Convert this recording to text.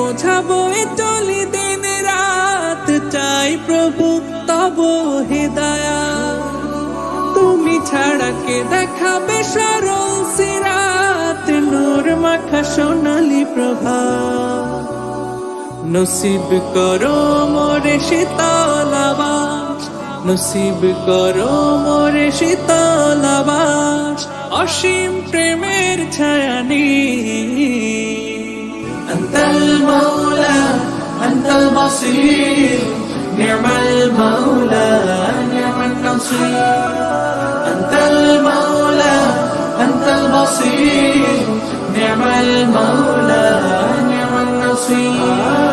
বোঝাবো এ চলি দিন রাত, চাই প্রভু তব হিদায়াত। তুমি ছাড়া কে দেখাবে সরল সিরাত, নূর মাখা সোনালি প্রভাত। নসিব করো মোরে শীতল আবাস, নসিব করো মোরে শীতল আবাস, অসীম প্রেমের ছায়া নিয়ে। আনতাল মাওলা আনতাল বাসীর, নি'মাল মাওলা নি'মান নাসীর। আনতাল মাওলা আনতাল বাসীর, নি'মাল মাওলা নি'মান নাসীর।